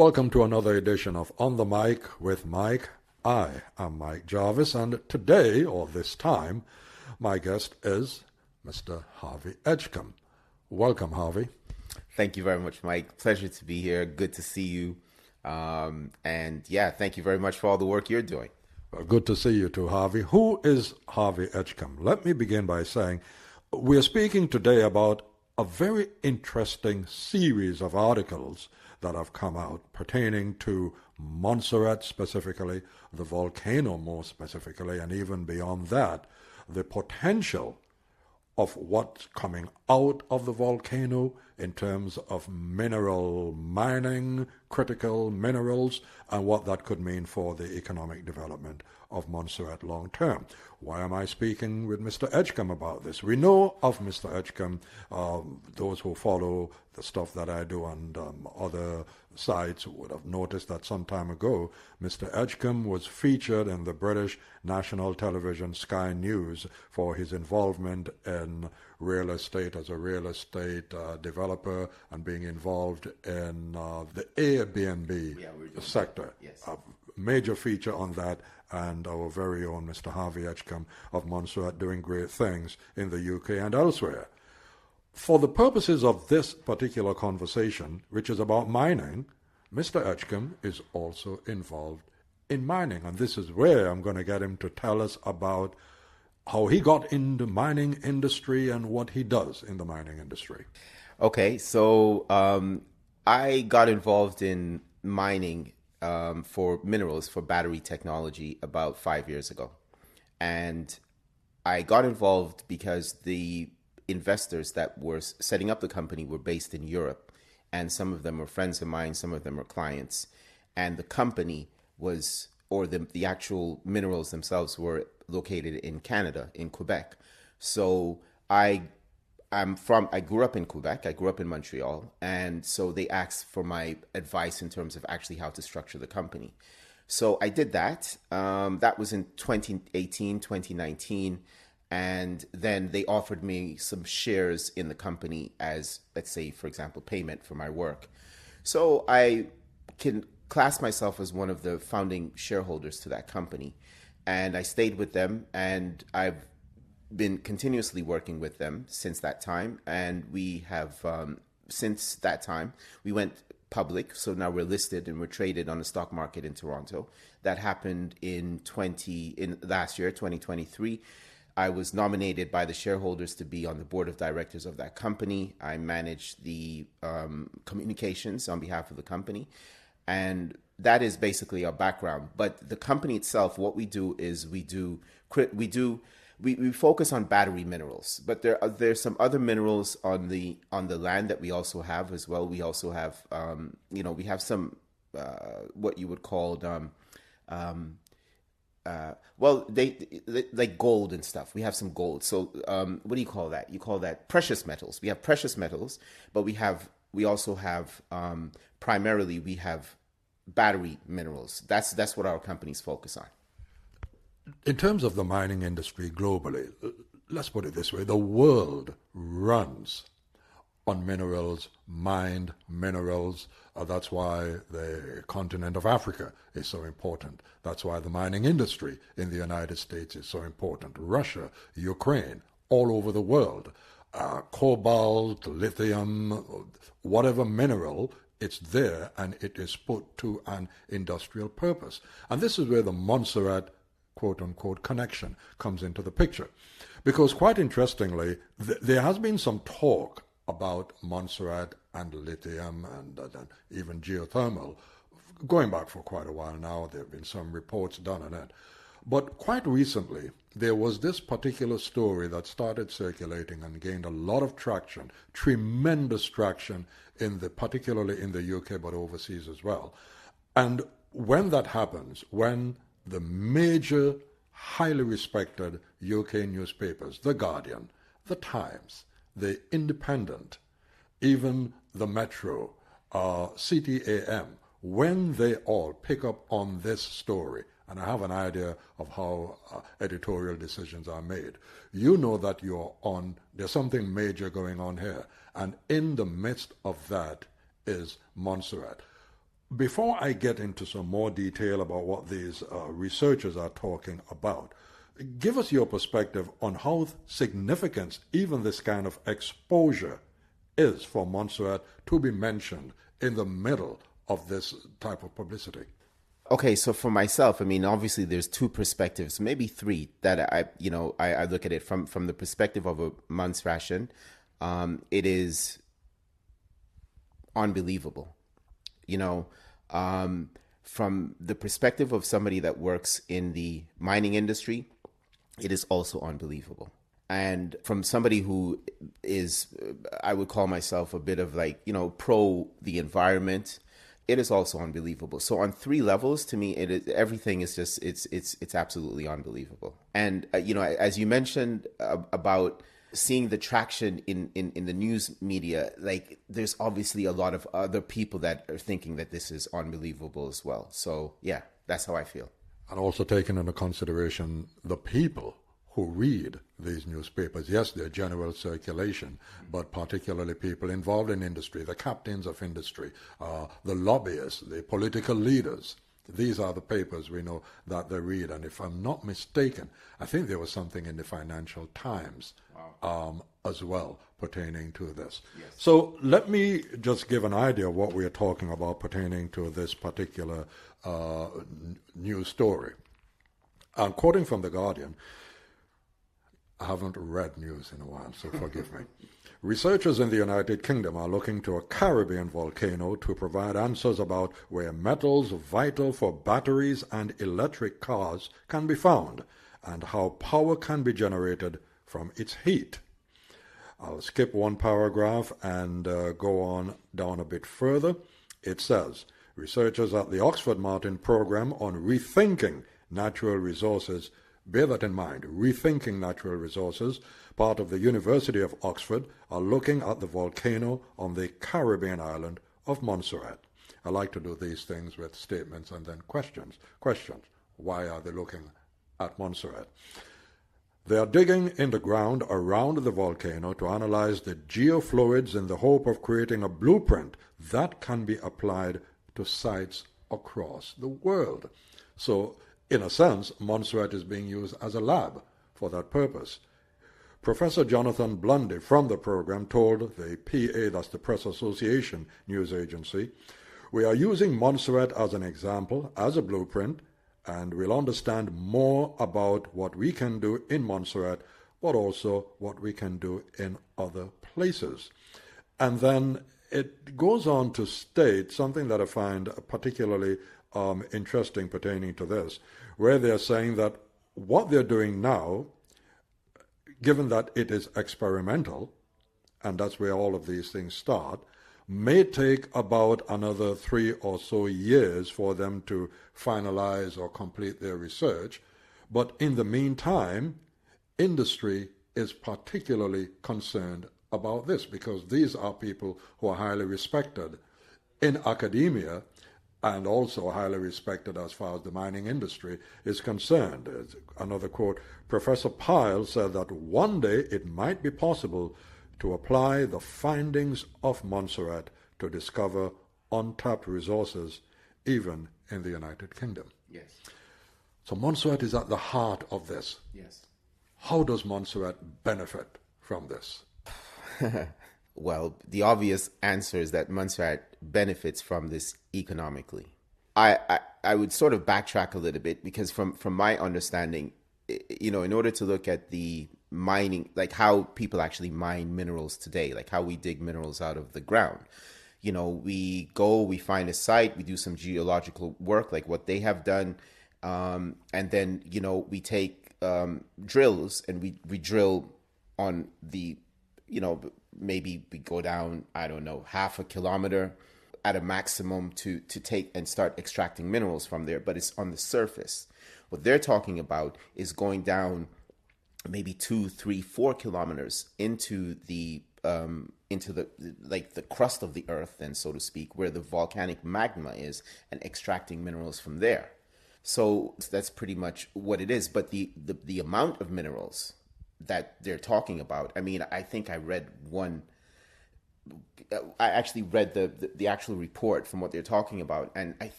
Welcome to another edition of On the Mic with Mike. I am Mike Jarvis, and today, or this time, my guest is Mr. Harvey Edgecombe. Welcome, Harvey. Thank you very much, Mike. Pleasure to be here. Good to see you. Thank you very much for all the work you're doing. Good to see you too, Harvey. Who is Harvey Edgecombe? Let me begin by saying we're speaking today about a very interesting series of articles that have come out pertaining to Montserrat specifically, the volcano more specifically, and even beyond that, the potential of what's coming out of the volcano in terms of mineral mining, critical minerals, and what that could mean for the economic development of Montserrat long term. Why am I speaking with Mr. Edgecombe about this? We know of Mr. Edgecombe, those who follow the stuff that I do on other sites would have noticed that some time ago, Mr. Edgecombe was featured in the British national television Sky News for his involvement in real estate as a real estate developer and being involved in the Airbnb sector. Yes. A major feature on that, and our very own Mr. Harvey Edgecombe of Montserrat doing great things in the UK and elsewhere. For the purposes of this particular conversation, which is about mining, Mr. Edgecombe is also involved in mining, and this is where I'm going to get him to tell us about how he got into mining industry and what he does in the mining industry. Okay, so I got involved in mining for minerals, for battery technology about 5 years ago. And I got involved because the investors that were setting up the company were based in Europe, and some of them were friends of mine, some of them were clients, and the company was, or the actual minerals themselves were located in Canada, in Quebec. So I grew up in Quebec, I grew up in Montreal, and so they asked for my advice in terms of actually how to structure the company. So I did that. That was in 2018, 2019. And then they offered me some shares in the company as, let's say, for example, payment for my work. So I can class myself as one of the founding shareholders to that company. And I stayed with them, and I've been continuously working with them since that time. And we have, since that time, we went public. So now we're listed and we're traded on the stock market in Toronto. That happened in last year, 2023. I was nominated by the shareholders to be on the board of directors of that company. I manage the communications on behalf of the company. And that is basically our background. But the company itself, what we do is we focus on battery minerals. But there's some other minerals on the land that we also have as well. We also have, we have some what you would call they like gold and stuff. We have some gold. So what do you call that? You call that precious metals. We have precious metals, but we also have primarily we have battery minerals. That's what our companies focus on. In terms of the mining industry globally, let's put it this way: the world runs on minerals, mined minerals. That's why the continent of Africa is so important. That's why the mining industry in the United States is so important. Russia, Ukraine, all over the world. Cobalt, lithium, whatever mineral, it's there and it is put to an industrial purpose. And this is where the Montserrat quote-unquote connection comes into the picture. Because quite interestingly, there has been some talk about Montserrat and lithium and even geothermal going back for quite a while now. There have been some reports done on it. But quite recently, there was this particular story that started circulating and gained a lot of traction, tremendous traction, particularly in the UK, but overseas as well. And when that happens, when the major, highly respected UK newspapers, The Guardian, The Times, The Independent, even the Metro, CTAM, when they all pick up on this story, and I have an idea of how editorial decisions are made, you know that there's something major going on here. And in the midst of that is Montserrat. before I get into some more detail about what these researchers are talking about, give us your perspective on how significant even this kind of exposure is for Montserrat to be mentioned in the middle of this type of publicity. Okay, so for myself, I mean, obviously there's two perspectives, maybe three, that I look at it from the perspective of a Montserratian. It is unbelievable. From the perspective of somebody that works in the mining industry, it is also unbelievable. And from somebody who is, I would call myself a bit of pro the environment, it is also unbelievable. So on three levels, to me, everything is just, it's absolutely unbelievable. And, as you mentioned about seeing the traction in the news media, there's obviously a lot of other people that are thinking that this is unbelievable as well. So yeah, that's how I feel. And also taking into consideration the people who read these newspapers. Yes, they're general circulation, but particularly people involved in industry, the captains of industry, the lobbyists, the political leaders. These are the papers we know that they read. And if I'm not mistaken, I think there was something in the Financial Times as well pertaining to this. Yes. So let me just give an idea of what we are talking about pertaining to this particular news story. I'm quoting from The Guardian. I haven't read news in a while, so forgive me. Researchers in the United Kingdom are looking to a Caribbean volcano to provide answers about where metals vital for batteries and electric cars can be found and how power can be generated from its heat. I'll skip one paragraph and go on down a bit further. It says, researchers at the Oxford Martin Programme on Rethinking Natural Resources, bear that in mind, Rethinking Natural Resources, part of the University of Oxford, are looking at the volcano on the Caribbean island of Montserrat. I like to do these things with statements and then questions. Questions. Why are they looking at Montserrat? They are digging in the ground around the volcano to analyze the geofluids in the hope of creating a blueprint that can be applied to sites across the world. So, in a sense, Montserrat is being used as a lab for that purpose. Professor Jonathan Blundy from the program told the PA, that's the Press Association news agency, we are using Montserrat as an example, as a blueprint, and we'll understand more about what we can do in Montserrat, but also what we can do in other places. And then it goes on to state something that I find particularly interesting pertaining to this, where they're saying that what they're doing now, given that it is experimental, and that's where all of these things start, may take about another 3 or so years for them to finalize or complete their research. But in the meantime, industry is particularly concerned about this because these are people who are highly respected in academia and also highly respected as far as the mining industry is concerned. Another quote, Professor Pyle said that one day it might be possible to apply the findings of Montserrat to discover untapped resources even in the United Kingdom. Yes. So Montserrat is at the heart of this. Yes. How does Montserrat benefit from this? Well, the obvious answer is that Montserrat benefits from this economically. I would sort of backtrack a little bit because from my understanding, in order to look at the mining, like how people actually mine minerals today, like how we dig minerals out of the ground. We go, we find a site, we do some geological work like what they have done. And then, we take drills and we drill on the, maybe we go down, I don't know, half a kilometer at a maximum to take and start extracting minerals from there, but it's on the surface. What they're talking about is going down maybe 2, 3, 4 kilometers into the crust of the earth, then, so to speak, where the volcanic magma is, and extracting minerals from there. So that's pretty much what it is. But the amount of minerals that they're talking about, I mean, I think I read one I actually read the actual report from what they're talking about, and I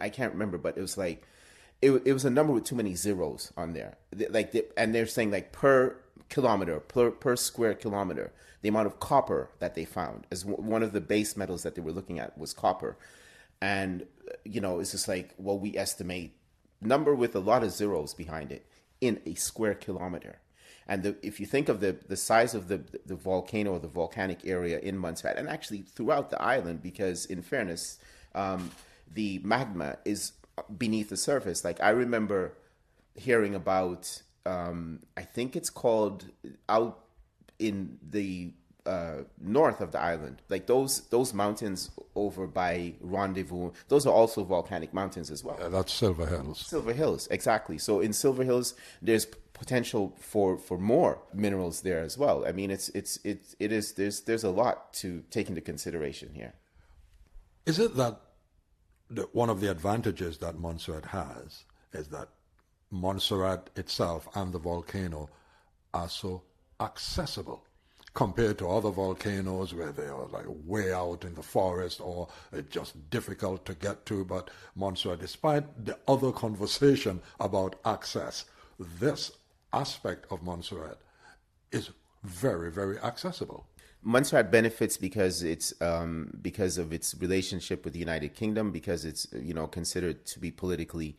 can't remember, but it was like it was a number with too many zeros on there. And they're saying like per kilometer, per square kilometer, the amount of copper that they found as one of the base metals that they were looking at was copper, and it's just like, well, we estimate number with a lot of zeros behind it in a square kilometer. And if you think of the size of the volcano or the volcanic area in Montserrat, and actually throughout the island, because in fairness, the magma is beneath the surface. Like I remember hearing about, I think it's called out in the north of the island, like those mountains over by Rendezvous, those are also volcanic mountains as well. That's Silver Hills. Silver Hills, exactly. So in Silver Hills, there's potential for more minerals there as well. I mean, there's a lot to take into consideration here. Is it that one of the advantages that Montserrat has is that Montserrat itself and the volcano are so accessible compared to other volcanoes where they are like way out in the forest or it's just difficult to get to? But Montserrat, despite the other conversation about access, this aspect of Montserrat is very, very accessible. Montserrat benefits because because of its relationship with the United Kingdom, because it's considered to be politically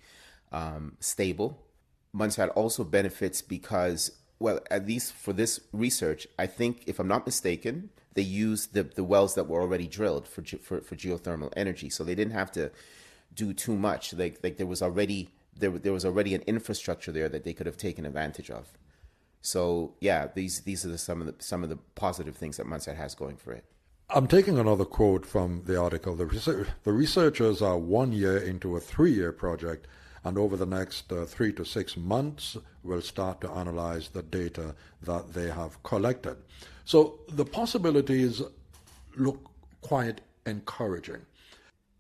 stable. Montserrat also benefits because, well, at least for this research, I think, if I'm not mistaken, they used the wells that were already drilled for geothermal energy, so they didn't have to do too much. Like there was already an infrastructure there that they could have taken advantage of. So yeah, these are some of the positive things that Montserrat has going for it. I'm taking another quote from the article. The researchers are 1 year into a 3-year project, and over the next 3 to 6 months will start to analyze the data that they have collected. So the possibilities look quite encouraging.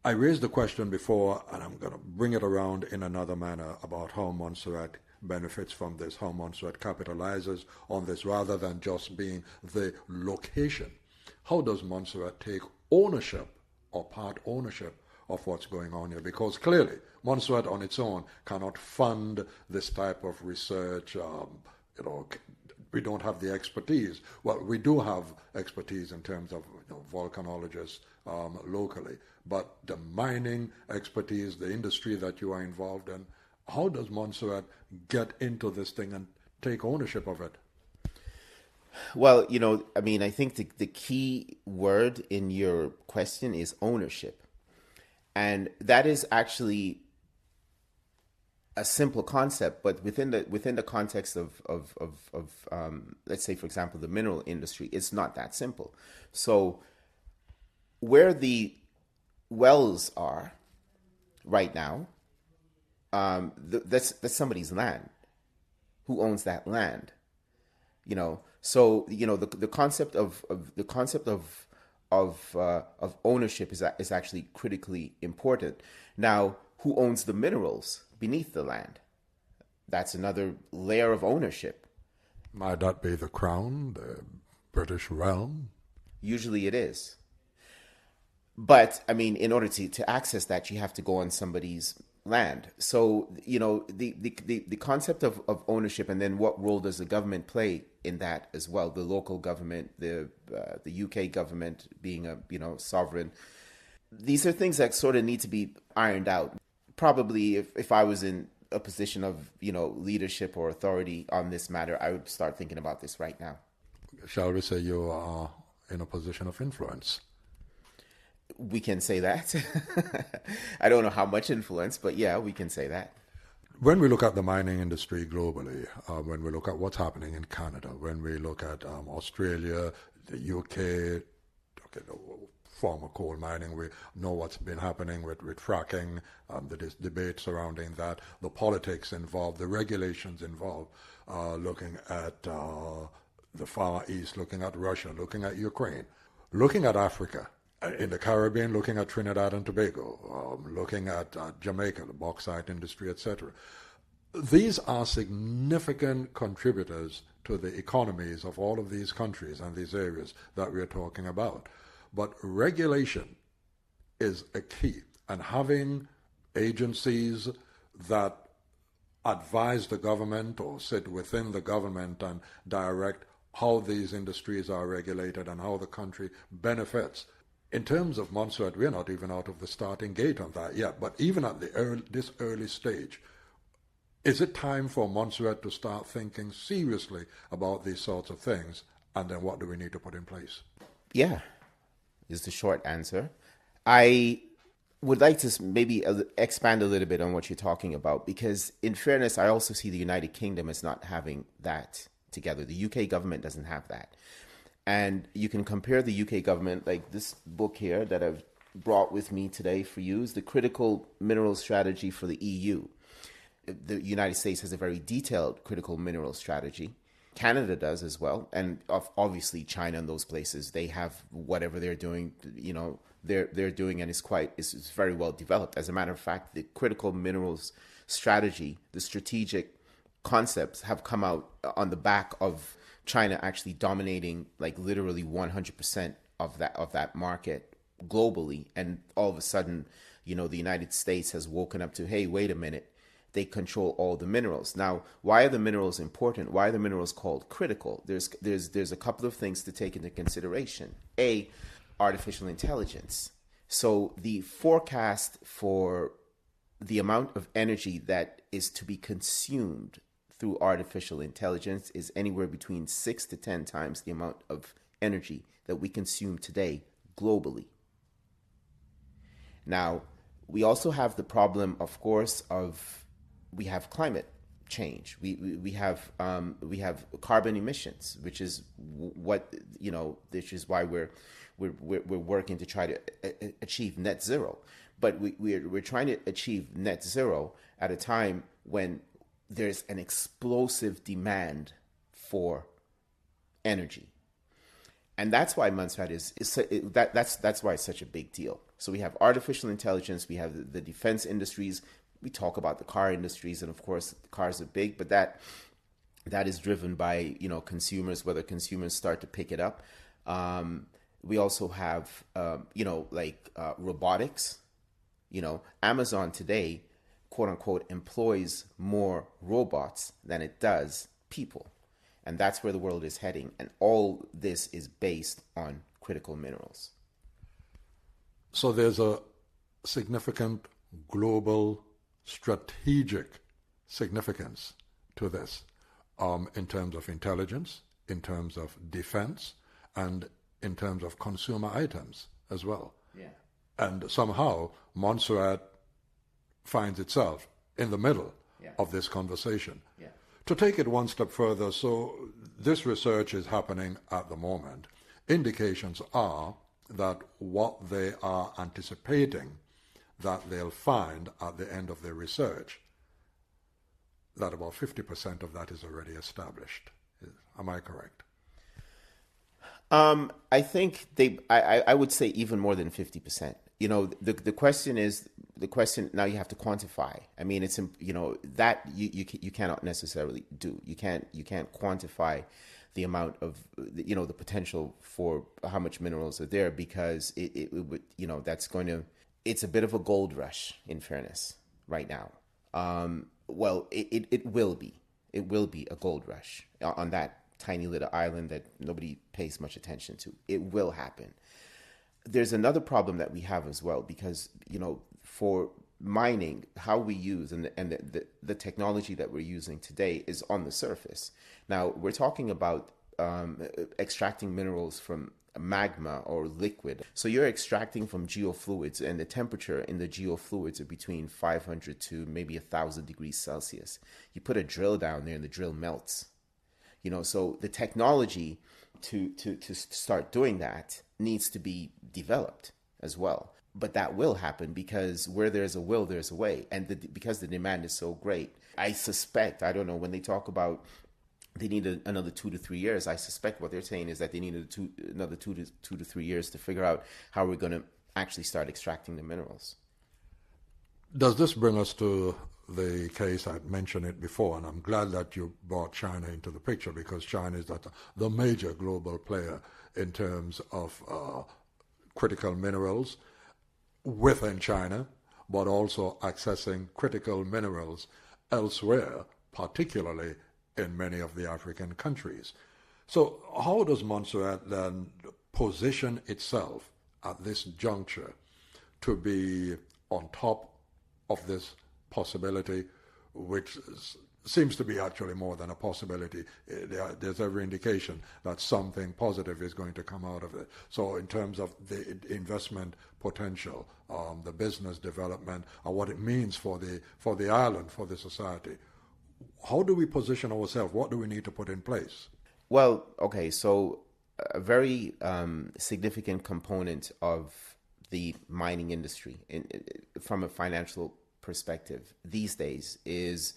I raised the question before, and I'm going to bring it around in another manner about how Montserrat benefits from this, how Montserrat capitalizes on this rather than just being the location. How does Montserrat take ownership or part ownership of what's going on here? Because clearly Montserrat on its own cannot fund this type of research. We don't have the expertise. Well, we do have expertise in terms of volcanologists locally, but the mining expertise, the industry that you are involved in, how does Montserrat get into this thing and take ownership of it? Well, I think the key word in your question is ownership. And that is actually a simple concept, but within the context of let's say, for example, the mineral industry, it's not that simple. So where the wells are right now, that's somebody's land. Who owns that land? So the concept of ownership is actually critically important. Now, who owns the minerals beneath the land? That's another layer of ownership. Might that be the Crown, the British realm? Usually it is. But, I mean, in order to access that, you have to go on somebody's land. So, the concept of ownership, and then what role does the government play in that as well? The local government, the UK government being a, sovereign. These are things that sort of need to be ironed out. Probably if I was in a position of, leadership or authority on this matter, I would start thinking about this right now. Shall we say you are in a position of influence? We can say that. I don't know how much influence, but yeah, we can say that. When we look at the mining industry globally, when we look at what's happening in Canada, when we look at Australia, the UK, the former coal mining, we know what's been happening with fracking, the debate surrounding that, the politics involved, the regulations involved, looking at the Far East, looking at Russia, looking at Ukraine, looking at Africa. In the Caribbean, looking at Trinidad and Tobago, looking at Jamaica, the bauxite industry, etc. These are significant contributors to the economies of all of these countries and these areas that we're talking about. But regulation is a key, and having agencies that advise the government or sit within the government and direct how these industries are regulated and how the country benefits. In terms of Montserrat, we're not even out of the starting gate on that yet, but even at this early stage, is it time for Montserrat to start thinking seriously about these sorts of things, and then what do we need to put in place? Yeah, is the short answer. I would like to maybe expand a little bit on what you're talking about, because in fairness, I also see the United Kingdom as not having that together. The UK government doesn't have that. And you can compare the UK government, like this book here that I've brought with me today for you, is the Critical Mineral Strategy for the EU. The United States has a very detailed critical mineral strategy. Canada does as well. And obviously China and those places, they have whatever they're doing, they're doing, and it's very well developed. As a matter of fact, the critical minerals strategy, the strategic concepts have come out on the back of China actually dominating like literally 100% of that market globally. And all of a sudden, the United States has woken up to, hey, wait a minute, they control all the minerals. Now, why are the minerals important? Why are the minerals called critical? There's a couple of things to take into consideration. A, artificial intelligence. So the forecast for the amount of energy that is to be consumed through artificial intelligence is anywhere between 6 to 10 times the amount of energy that we consume today globally. Now, we also have the problem, of course, we have climate change. We have carbon emissions, which is which is why we're working to try to achieve net zero. But we're trying to achieve net zero at a time when there's an explosive demand for energy. And that's why Montserrat that's why it's such a big deal. So we have artificial intelligence, we have the defense industries, we talk about the car industries, and of course cars are big, but that is driven by consumers, whether consumers start to pick it up. We also have robotics. Amazon today, quote unquote, employs more robots than it does people. And that's where the world is heading. And all this is based on critical minerals. So there's a significant global strategic significance to this in terms of intelligence, in terms of defense, and in terms of consumer items as well. Yeah. And somehow Montserrat finds itself in the middle of this conversation. Yeah. To take it one step further, so this research is happening at the moment. Indications are that what they are anticipating that they'll find at the end of their research, that about 50% of that is already established. Am I correct? I think I would say even more than 50%. The question is, now you have to quantify. I mean, it's, that you cannot necessarily do. You can't quantify the amount of, the potential for how much minerals are there, because it would, it's a bit of a gold rush, in fairness, right now. Well, it will be a gold rush on that tiny little island that nobody pays much attention to. It will happen. There's another problem that we have as well, because, for mining, how we use and the technology that we're using today is on the surface. Now, we're talking about extracting minerals from magma or liquid. So you're extracting from geofluids, and the temperature in the geofluids are between 500 to maybe 1,000 degrees Celsius. You put a drill down there and the drill melts. So the technology to start doing that needs to be developed as well. But that will happen, because where there's a will, there's a way. And because the demand is so great, I suspect, I don't know, when they talk about they need another 2 to 3 years, I suspect what they're saying is that they need another two to 3 years to figure out how we're going to actually start extracting the minerals. Does this bring us to the case, I mentioned it before, and I'm glad that you brought China into the picture, because China is the major global player in terms of critical minerals within China, but also accessing critical minerals elsewhere, particularly in many of the African countries. So how does Montserrat then position itself at this juncture to be on top of this possibility, which seems to be actually more than a possibility? There's every indication that something positive is going to come out of it. So in terms of the investment potential, the business development, and what it means for the island, for the society, how do we position ourselves? What do we need to put in place? Well, okay, so a very significant component of the mining industry from a financial perspective these days is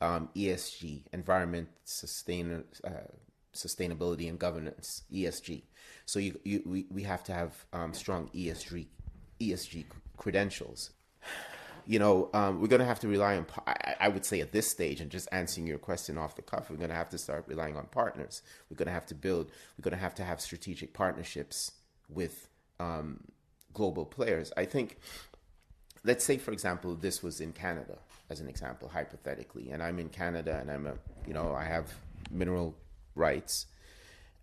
ESG, environment, sustainability and governance, ESG. So we have to have strong ESG credentials. We're going to have to rely on, I would say at this stage, and just answering your question off the cuff, we're going to have to start relying on partners. We're going to have to have strategic partnerships with global players. I think, let's say, for example, this was in Canada, as an example, hypothetically, and I'm in Canada and I have mineral rights,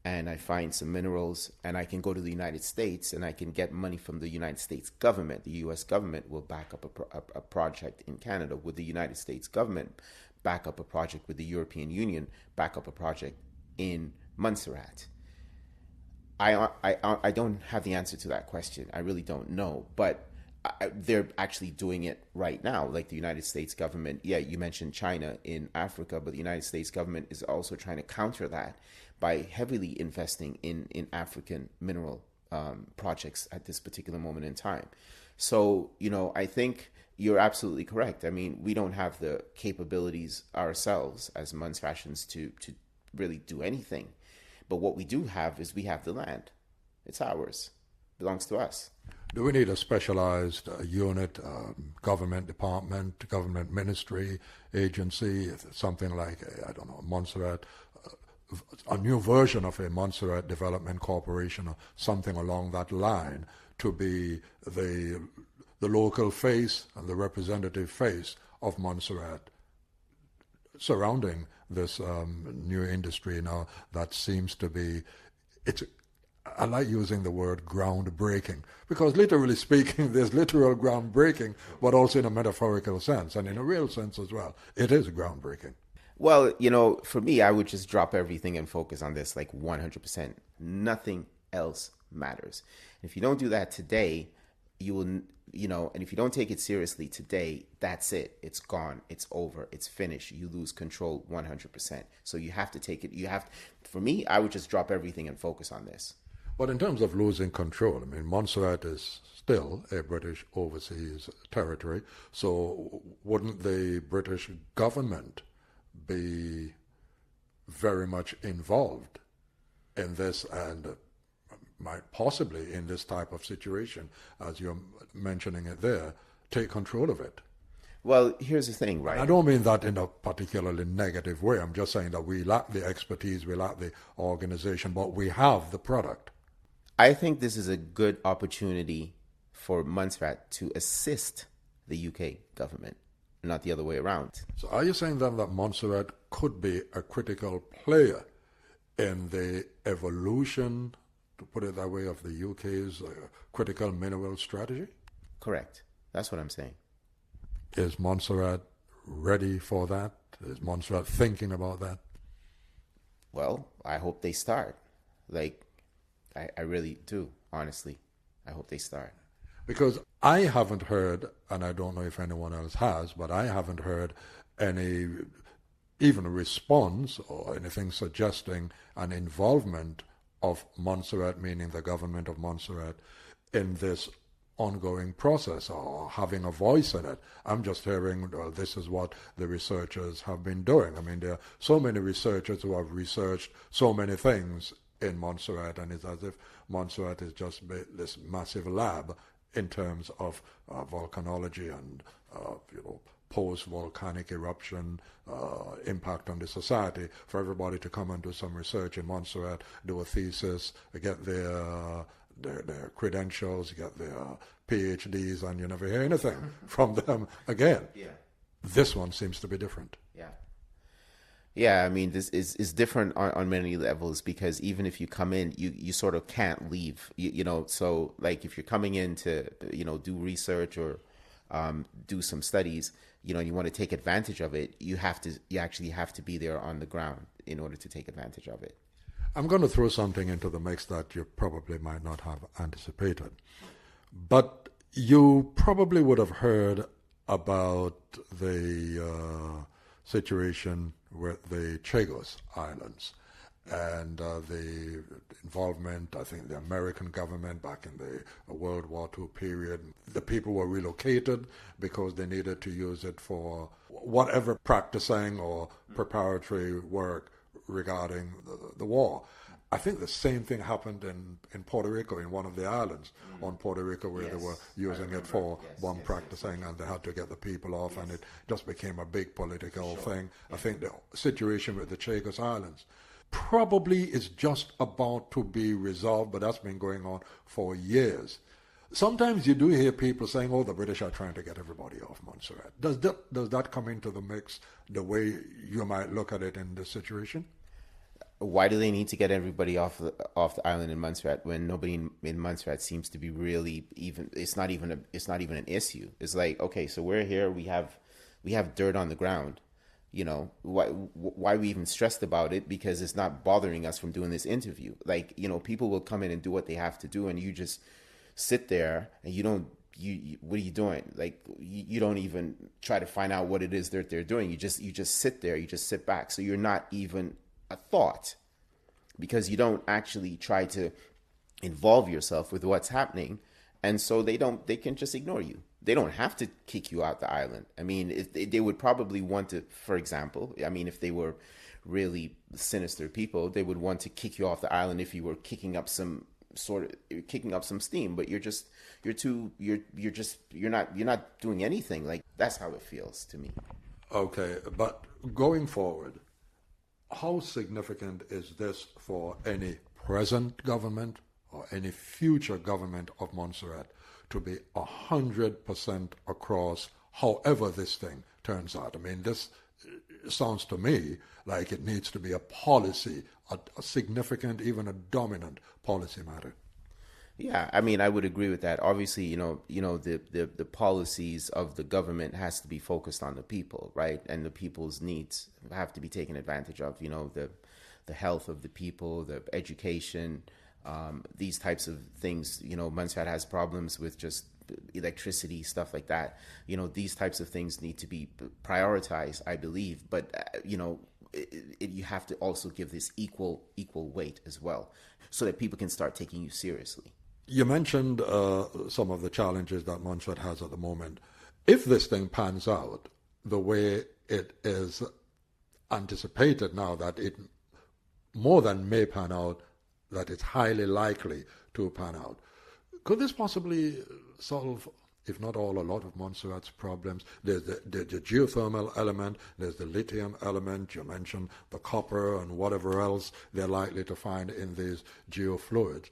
and I find some minerals, and I can go to the United States and I can get money from the United States government. The U.S. government will back up a project in Canada. Would the United States government back up a project with the European Union, back up a project in Montserrat? I don't have the answer to that question. I really don't know, but they're actually doing it right now. Like the United States government, yeah, you mentioned China in Africa, but the United States government is also trying to counter that by heavily investing in African mineral projects at this particular moment in time. So, I think you're absolutely correct. I mean, we don't have the capabilities ourselves as Montserratians to really do anything. But what we do have is we have the land. It's ours. It belongs to us. Do we need a specialized unit, government department, government ministry, agency, something like, I don't know, Montserrat, a new version of a Montserrat Development Corporation or something along that line to be the local face and the representative face of Montserrat surrounding this new industry now that seems to be, I like using the word groundbreaking, because literally speaking, there's literal groundbreaking, but also in a metaphorical sense and in a real sense as well. It is groundbreaking. Well, for me, I would just drop everything and focus on this like 100%. Nothing else matters. If you don't do that today, you will, and if you don't take it seriously today, that's it. It's gone. It's over. It's finished. You lose control 100%. So you have to take it. For me, I would just drop everything and focus on this. But in terms of losing control, I mean, Montserrat is still a British overseas territory. So wouldn't the British government be very much involved in this and might possibly in this type of situation, as you're mentioning it there, take control of it? Well, here's the thing, right? I don't mean that in a particularly negative way. I'm just saying that we lack the expertise, we lack the organization, but we have the product. I think this is a good opportunity for Montserrat to assist the UK government, not the other way around. So are you saying then that Montserrat could be a critical player in the evolution, to put it that way, of the UK's critical mineral strategy? Correct. That's what I'm saying. Is Montserrat ready for that? Is Montserrat thinking about that? Well, I hope they start. I really do, honestly. I hope they start. Because I haven't heard, and I don't know if anyone else has, but I haven't heard any, even a response or anything suggesting an involvement of Montserrat, meaning the government of Montserrat, in this ongoing process or having a voice in it. I'm just hearing, well, this is what the researchers have been doing. I mean, there are so many researchers who have researched so many things in Montserrat, and it's as if Montserrat is just this massive lab in terms of volcanology and post-volcanic eruption impact on the society, for everybody to come and do some research in Montserrat, do a thesis, get their credentials, get their PhDs, and you never hear anything from them again. Yeah. This one seems to be different. Yeah. Yeah, I mean, this is different on many levels, because even if you come in, you sort of can't leave. So like if you're coming in to, do research or do some studies, and you want to take advantage of it, you actually have to be there on the ground in order to take advantage of it. I'm going to throw something into the mix that you probably might not have anticipated. But you probably would have heard about the situation with the Chagos Islands and the involvement, I think, the American government back in the World War II period. The people were relocated because they needed to use it for whatever practicing or preparatory work regarding the war. I think the same thing happened in Puerto Rico, in one of the islands on Puerto Rico, where they were using it for bomb practicing, and they had to get the people off, and it just became a big political thing. I think the situation with the Chagos Islands probably is just about to be resolved, but that's been going on for years. Sometimes you do hear people saying, the British are trying to get everybody off Montserrat. Does that come into the mix the way you might look at it in this situation? Why do they need to get everybody off the island in Montserrat when nobody in Montserrat seems to be really even? It's not even an issue. It's like, okay, so we're here. We have dirt on the ground. Why are we even stressed about it? Because it's not bothering us from doing this interview. Like, people will come in and do what they have to do, and you just sit there and what are you doing? Like, you don't even try to find out what it is that they're doing. You just sit there. You just sit back. So you're not even a thought, because you don't actually try to involve yourself with what's happening, and so they can just ignore you. They don't have to kick you out the island. I mean, if they would probably want to, for example, if they were really sinister people, they would want to kick you off the island if you were kicking up some steam, but you're not doing anything. Like, that's how it feels to me. Okay, but going forward, how significant is this for any present government or any future government of Montserrat to be 100% across, however this thing turns out? I mean, this sounds to me like it needs to be a policy, a significant, even a dominant policy matter. Yeah, I mean, I would agree with that. Obviously, the policies of the government has to be focused on the people, right? And the people's needs have to be taken advantage of. The health of the people, the education, these types of things. Montserrat has problems with just electricity, stuff like that. These types of things need to be prioritized, I believe. But you have to also give this equal weight as well, so that people can start taking you seriously. You mentioned some of the challenges that Montserrat has at the moment. If this thing pans out the way it is anticipated now, that it more than may pan out, that it's highly likely to pan out, could this possibly solve, if not all, a lot of Montserrat's problems? There's the geothermal element, there's the lithium element, you mentioned the copper and whatever else they're likely to find in these geofluids.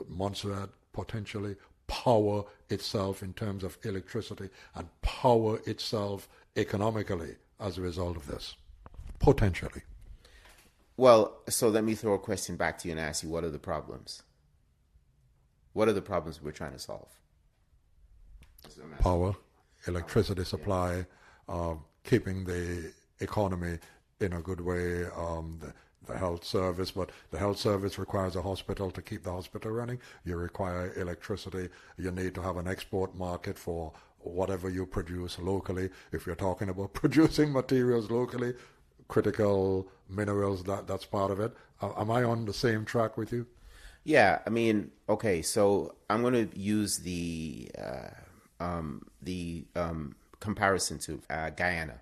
Montserrat potentially power itself in terms of electricity and power itself economically as a result of this, potentially. Well, so let me throw a question back to you and ask you, what are the problems? What are the problems we're trying to solve? Power, electricity supply, keeping the economy in a good way, the health service, but the health service requires a hospital to keep the hospital running. You require electricity. You need to have an export market for whatever you produce locally. If you're talking about producing materials locally, critical minerals, that's part of it. Am I on the same track with you? Yeah, I mean, okay, so I'm going to use the comparison to Guyana.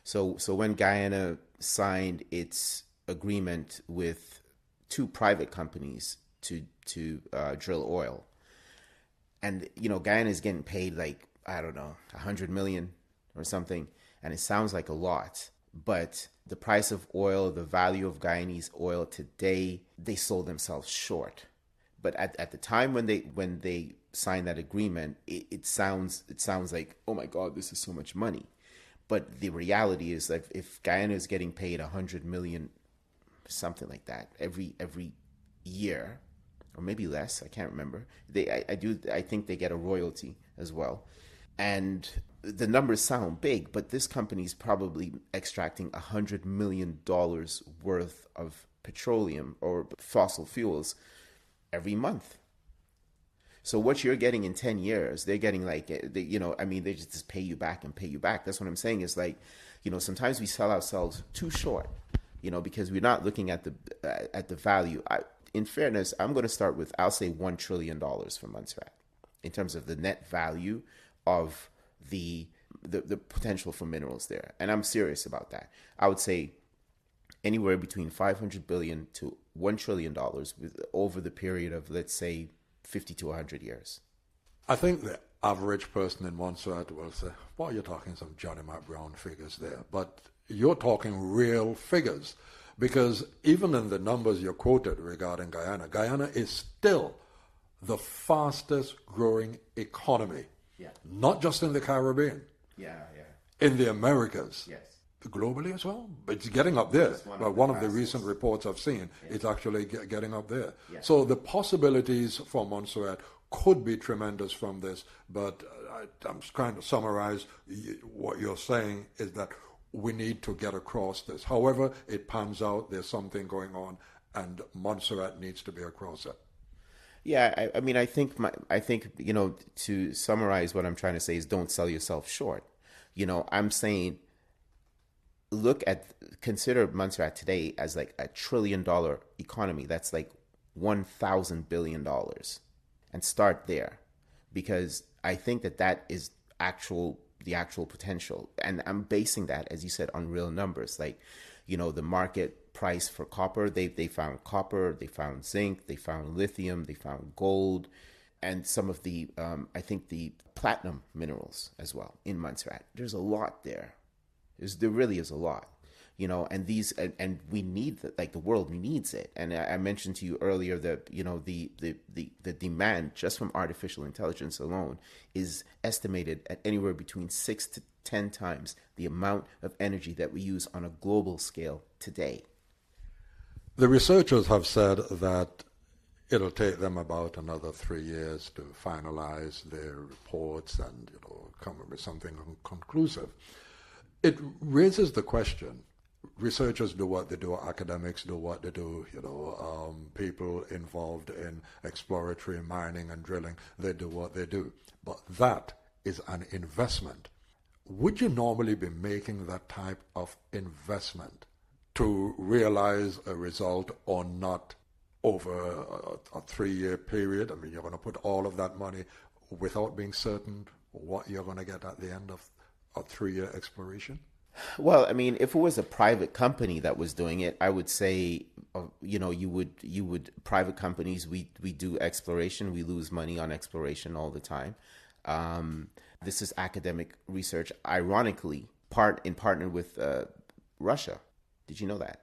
So when Guyana signed its agreement with two private companies to drill oil, And, Guyana is getting paid like, I don't know, 100 million or something. And it sounds like a lot. But the price of oil, the value of Guyanese oil today, they sold themselves short. But at the time when they signed that agreement, it sounds like, oh my God, this is so much money. But the reality is that if Guyana is getting paid 100 million, something like that, every year, or maybe less, I can't remember. I think they get a royalty as well. And the numbers sound big, but this company's probably extracting $100 million worth of petroleum or fossil fuels every month. So what you're getting in 10 years, they're getting like, they just pay you back and pay you back. That's what I'm saying is like, sometimes we sell ourselves too short, because we're not looking at the value. In fairness, I'm going to start with, I'll say $1 trillion for Montserrat in terms of the net value of the potential for minerals there. And I'm serious about that. I would say anywhere between 500 billion to $1 trillion over the period of, let's say, 50 to 100 years. I think the average person in Montserrat will say, well, you're talking some Johnny Mac Brown figures there. But you're talking real figures. Because even in the numbers you quoted regarding Guyana, Guyana is still the fastest growing economy. Yeah. Not just in the Caribbean. Yeah. In the Americas. Yes. Globally as well. It's getting up there. One of the recent reports I've seen, it's actually getting up there. Yeah. So the possibilities for Montserrat could be tremendous from this, but I'm trying to summarize what you're saying is that we need to get across this. However it pans out, there's something going on, and Montserrat needs to be across it. Yeah, I think to summarize what I'm trying to say is don't sell yourself short. I'm saying consider Montserrat today as like $1 trillion economy. That's like $1,000 billion, and start there, because I think that is the actual potential. And I'm basing that, as you said, on real numbers. Like, the market price for copper, they found copper, they found zinc, they found lithium, they found gold, and some of the, I think the platinum minerals as well in Montserrat. There's a lot there. There really is a lot. And these, and we need that, like the world needs it. And I mentioned to you earlier that, the demand just from artificial intelligence alone is estimated at anywhere between 6 to 10 times the amount of energy that we use on a global scale today. The researchers have said that it'll take them about another 3 years to finalize their reports and, come up with something conclusive. It raises the question. Researchers do what they do, academics do what they do, people involved in exploratory mining and drilling, they do what they do. But that is an investment. Would you normally be making that type of investment to realize a result or not over a 3-year period? I mean, you're going to put all of that money without being certain what you're going to get at the end of a 3-year exploration? Well, I mean, if it was a private company that was doing it, I would say, you would private companies, we do exploration, we lose money on exploration all the time. This is academic research, ironically, partnered with Russia. Did you know that?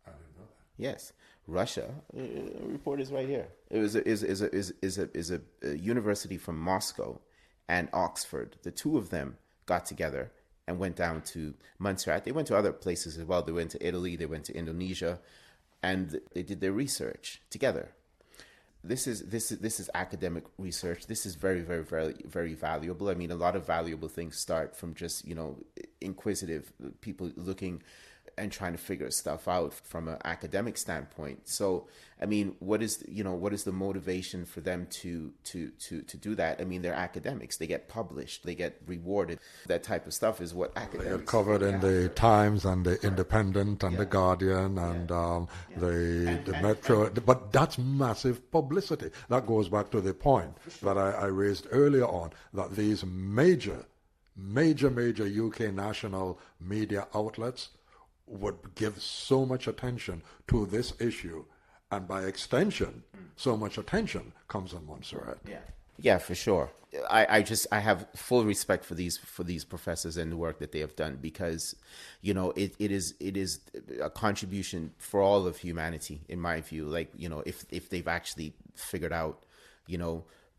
I didn't know that. Yes, Russia. The report is right here. It was a university from Moscow and Oxford. The two of them got together and went down to Montserrat. They went to other places as well. They went to Italy, they went to Indonesia, and they did their research together. This is academic research. This is very, very, very, very valuable. I mean, a lot of valuable things start from just, inquisitive people looking and trying to figure stuff out from an academic standpoint. So, I mean, what is the motivation for them to do that? I mean, they're academics. They get published. They get rewarded. That type of stuff is what academics. They are covered in the Times and the Independent and the Guardian and the Metro. But that's massive publicity. That goes back to the point that I raised earlier on, that these major UK national media outlets would give so much attention to this issue, and by extension, so much attention comes on Montserrat. Yeah. Yeah, for sure. I have full respect for these professors and the work that they have done, because, it is a contribution for all of humanity, in my view. Like, if they've actually figured out,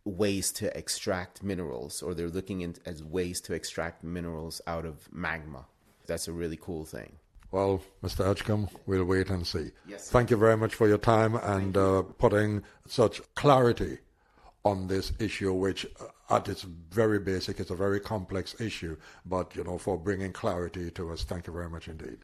ways to extract minerals, or they're looking as ways to extract minerals out of magma, that's a really cool thing. Well, Mr. Edgecombe, we'll wait and see. Yes. Thank you very much for your time and putting such clarity on this issue, which at its very basic is a very complex issue, but, for bringing clarity to us. Thank you very much indeed.